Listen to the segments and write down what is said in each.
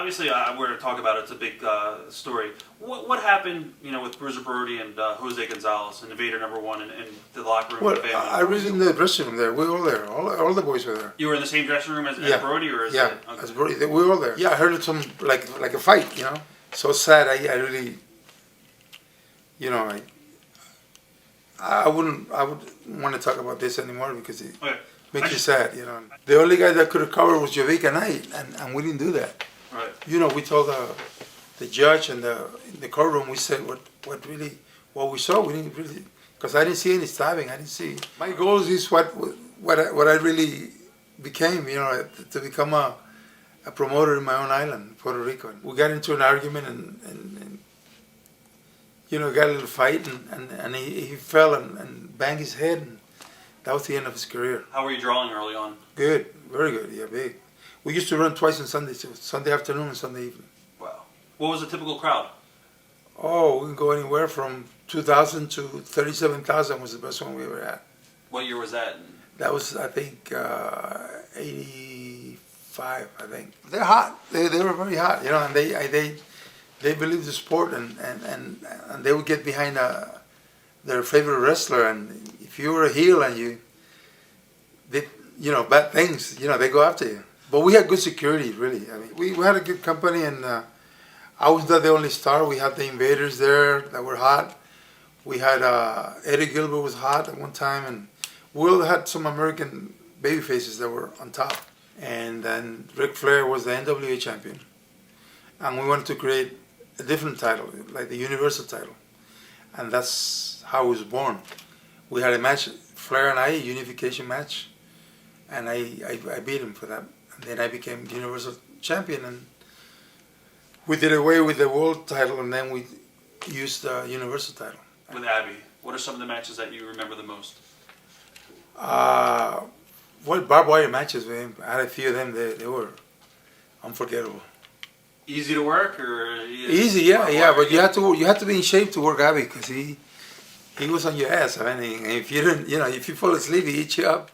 obviously, we're going to talk about it. It's a big story. What happened, with Bruiser Brody and Jose Gonzalez and Invader #1 in the locker room? Well, with the family? I was in the dressing room there. We were all there. All the boys were there. You were in the same dressing room as Brody, or is yeah, it? Okay. as Brody. We were all there. Yeah, I heard some like a fight. So sad. I really, I would want to talk about this anymore because it makes you sad. The only guy that could have covered was Jovic and I, and we didn't do that. Right. We told the judge and in the courtroom, we said what we saw. We didn't really, because I didn't see any stabbing. I didn't see. My goals is what I really became. To become a promoter in my own island, Puerto Rico. We got into an argument and got a little fight and he fell and banged his head, and that was the end of his career. How were you drawing early on? Good, very good, yeah, big. We used to run twice on Sundays, Sunday afternoon and Sunday evening. Wow. What was the typical crowd? Oh, we can go anywhere from 2,000 to 37,000 was the best one we ever had. What year was that? That was, I think, 85, I think. They're hot. They were very hot, and they believe the sport and they would get behind their favorite wrestler, and if you were a heel and bad things, they go after you. But we had good security, really. I mean, we had a good company, and I was not the only star. We had the Invaders there that were hot. We had Eddie Gilbert was hot at one time, and we all had some American baby faces that were on top. And then Ric Flair was the NWA champion, and we wanted to create a different title, like the Universal title, and that's how it was born. We had a match, Flair and I, a unification match, and I beat him for that. And then I became Universal champion, and we did away with the world title, and then we used the Universal title. With Abby, what are some of the matches that you remember the most? Barbed wire matches with him. I had a few of them. They were unforgettable. Easy to work, or easy? Yeah. But you had to be in shape to work Abby, because he was on your ass. I mean, if you didn't, if you fall asleep, he eat you up.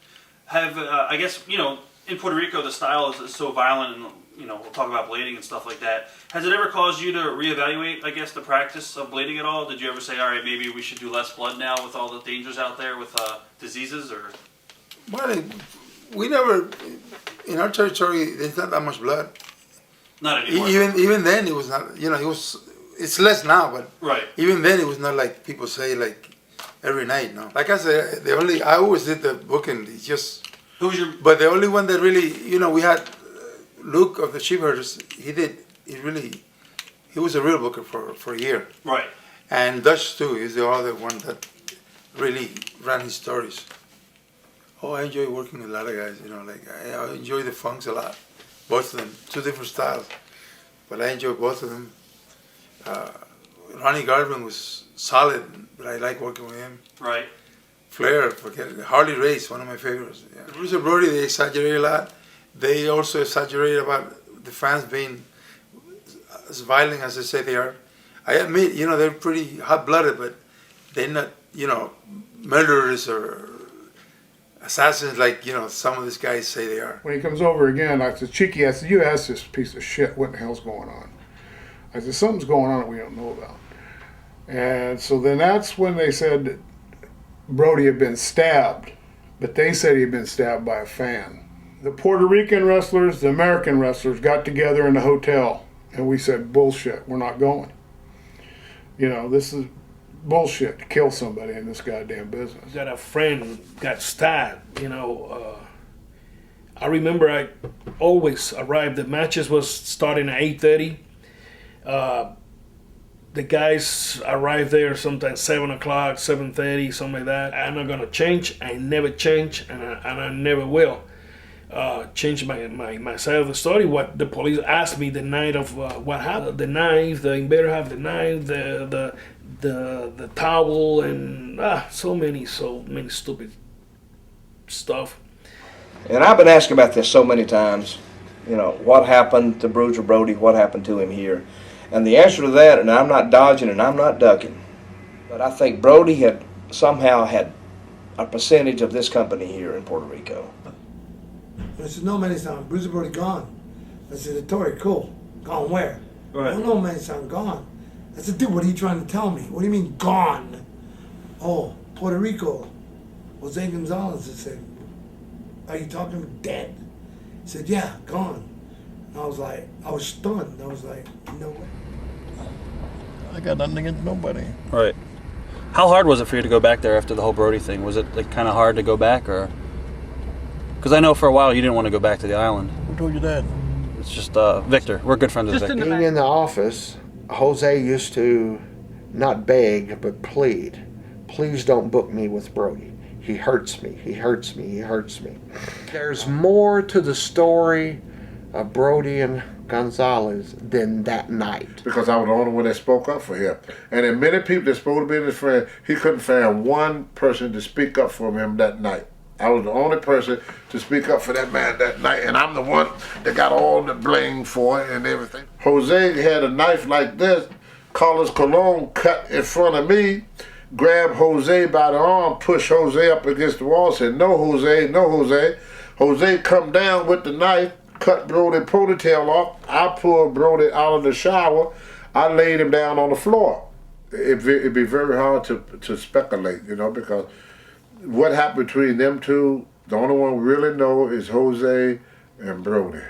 I guess in Puerto Rico the style is so violent, and we'll talk about blading and stuff like that. Has it ever caused you to reevaluate, I guess, the practice of blading at all? Did you ever say, all right, maybe we should do less blood now with all the dangers out there with diseases, or? Well, we never, in our territory, there's not that much blood. Not anymore. Even then, it was not. It's less now, but right. Even then, it was not like people say, like every night. No, like I said, I always did the booking. It's just. Who's your? But the only one that really, we had Luke of the Sheepherders. He was a real booker for a year. Right. And Dutch too. He's the other one that really ran his stories. Oh, I enjoy working with a lot of guys. I enjoy the Funks a lot. Both of them, two different styles, but I enjoy both of them. Ronnie Garvin was solid, but I like working with him. Right. Flair, forget it. Harley Race, one of my favorites. Yeah. Bruiser Brody, they exaggerate a lot. They also exaggerate about the fans being as violent as they say they are. I admit, they're pretty hot-blooded, but they're not, murderers or assassins like, some of these guys say they are. When he comes over again, I said, Cheeky, you asked this piece of shit, what the hell's going on? I said, something's going on that we don't know about. And so then that's when they said that Brody had been stabbed, but they said he'd been stabbed by a fan. The Puerto Rican wrestlers, the American wrestlers got together in the hotel, and we said, bullshit, we're not going. This is bullshit to kill somebody in this goddamn business. Got a friend got stabbed, I remember I always arrived, the matches was starting at 8:30. The guys arrived there sometimes 7 o'clock, 7:30, something like that. I'm not gonna change, I never change, and I never will change my side of the story. What the police asked me the night of what happened, the knife, the Invader have the knife, the towel, and so many stupid stuff. And I've been asked about this so many times, what happened to Bruiser Brody, what happened to him here? And the answer to that, and I'm not dodging and I'm not ducking, but I think Brody had somehow had a percentage of this company here in Puerto Rico. I said, no, man, it's not. Bruiser Brody gone. I said, Tori, cool. Gone where? Right. I don't know, man, son, gone. I said, dude, what are you trying to tell me? What do you mean, gone? Oh, Puerto Rico. Jose Gonzalez. I said, are you talking dead? He said, yeah, gone. And I was stunned. I was like, no way. I got nothing against nobody. Right. How hard was it for you to go back there after the whole Brody thing? Was it like kind of hard to go back, or? Because I know for a while you didn't want to go back to the island. Who told you that? It's just Victor. We're good friends with Victor. Being in the office, Jose used to not beg, but plead. Please don't book me with Brody. He hurts me. He hurts me. He hurts me. There's more to the story of Brody and Gonzalez than that night. Because I was the only one that spoke up for him. And then many people that supposed to be his friend, he couldn't find one person to speak up for him that night. I was the only person to speak up for that man that night, and I'm the one that got all the blame for it and everything. Jose had a knife like this. Carlos Colon cut in front of me, grabbed Jose by the arm, pushed Jose up against the wall, said, no, Jose, no, Jose. Jose come down with the knife, cut Brody ponytail off. I pulled Brody out of the shower. I laid him down on the floor. It'd be very hard to speculate, you know, because what happened between them two, the only one we really know is Jose and Brody.